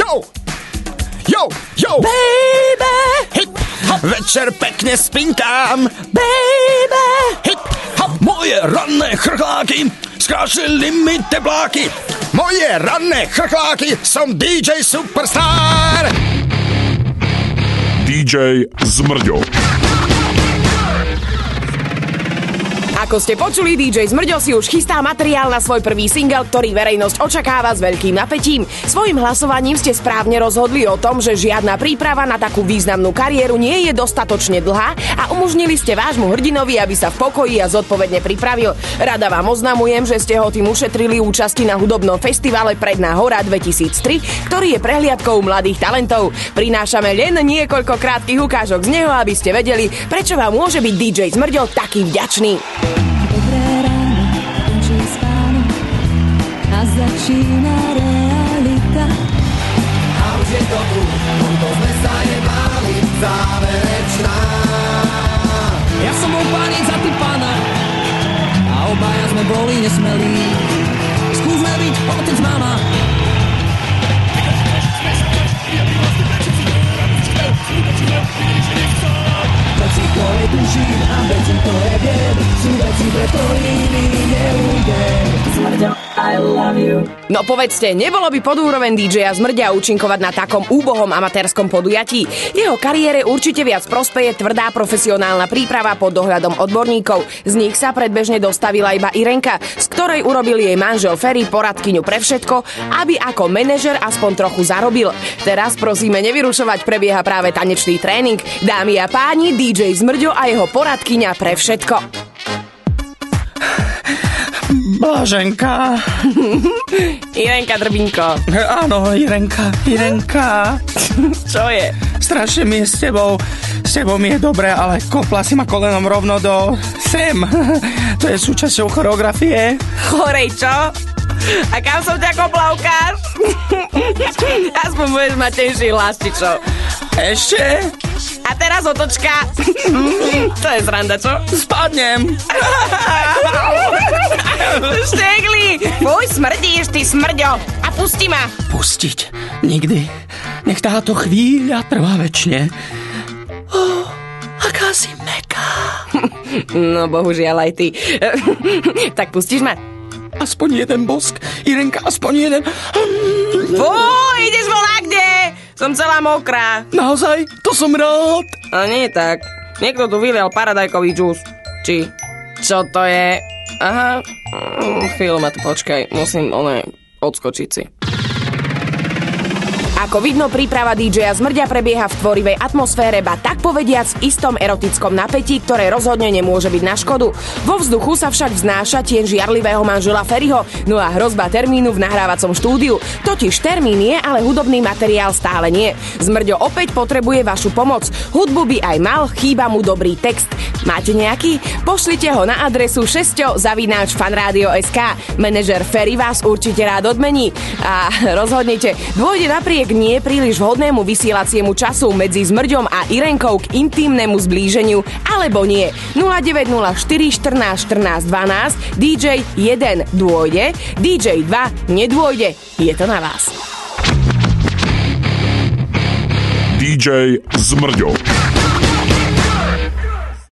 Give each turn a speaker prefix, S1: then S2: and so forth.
S1: Yo! Yo, yo!
S2: Baby!
S1: Hip, hop! Večer pekne spinkám!
S2: Baby!
S1: Hip, hop! Moje ranné chrchláky skrášili mi tepláky. Moje ranné chrchláky, som DJ Superstar!
S3: DJ Zmrďo.
S2: Ako ste počuli, DJ Zmrďo si už chystá materiál na svoj prvý single, ktorý verejnosť očakáva s veľkým napätím. Svojím hlasovaním ste správne rozhodli o tom, že žiadna príprava na takú významnú kariéru nie je dostatočne dlhá a umožnili ste vášmu hrdinovi, aby sa v pokoji a zodpovedne pripravil. Rada vám oznamujem, že ste ho tým ušetrili účasti na hudobnom festivale Predná hora 2003, ktorý je prehliadkou mladých talentov. Prinášame len niekoľko krátkych ukážok z neho, aby ste vedeli, prečo vám môže byť DJ Zmrďo taký vďačný.
S4: Dobré ráno, končí spánok a začína realita.
S5: A už je to tu, to sme sa nebáli, záverečná. Ja som bol pánec a ty pána a obaja sme boli nesmelí. Skúsme byť otec, mama. To je duším a veci to je viem. Sú veci, pre ktorými neújdem. Zmrďo, I love you.
S2: No povedzte, nebolo by pod úroveň DJ-a Zmrďa účinkovať na takom úbohom amatérskom podujatí? Jeho kariére určite viac prospeje tvrdá profesionálna príprava pod dohľadom odborníkov. Z nich sa predbežne dostavila iba Irenka, z ktorej urobil jej manžel Ferry poradkyňu pre všetko, aby ako manažer aspoň trochu zarobil. Teraz prosíme nevyrušovať, prebieha práve tanečný tréning. Dámy a páni, DJ Zmrďo a jeho poradkyňa pre všetko.
S1: Blaženka.
S2: Irenka Drbinko.
S1: Áno, Irenka.
S2: Čo je?
S1: Strašne mi je s tebou mi je dobre, ale kopla si ma kolenom rovno do sem. To je súčasťou choreografie.
S2: Chorej, čo? A kam som ťa kopla, ukáž? Aspoň budeš mať tenší hlas, či čo?
S1: Ešte?
S2: A teraz otočka. To je sranda, čo?
S1: Spadnem.
S2: Štegli! Fuj, smrdíš, ty smrďo! A pusti ma!
S1: Pustiť? Nikdy. Nech táto chvíľa trvá večne. Aká si meká.
S2: No, bohužiaľ aj ty. Tak pustíš ma?
S1: Aspoň jeden bosk. Irenka, aspoň jeden.
S2: Fuj, ideš volá kde? Som celá mokrá.
S1: Naozaj? To som rád.
S2: A nie tak. Niekto tu vylial paradajkový džús. Či? Čo to je? Aha. Chvíľu ma tu počkaj. Musím odskočiť si. Ako vidno, príprava DJ-a Zmrďa prebieha v tvorivej atmosfére, ba tak povediac v istom erotickom napätí, ktoré rozhodne nemôže byť na škodu. Vo vzduchu sa však vznáša tieň žiarlivého manžela Ferryho, no a hrozba termínu v nahrávacom štúdiu. Totiž termín je, ale hudobný materiál stále nie. Zmrďo opäť potrebuje vašu pomoc. Hudbu by aj mal, chýba mu dobrý text. Máte nejaký? Pošlite ho na adresu 6@fanradio.sk. Manažer Ferry vás určite rád odmení. A rozhodnite, dôjde napriek nie príliš vhodnému vysielaciemu času medzi Zmrďom a Irenkou k intímnemu zblíženiu, alebo nie. 0904 14 14 12, DJ 1 dôjde, DJ 2 nedôjde. Je to na vás.
S3: DJ Zmrďo.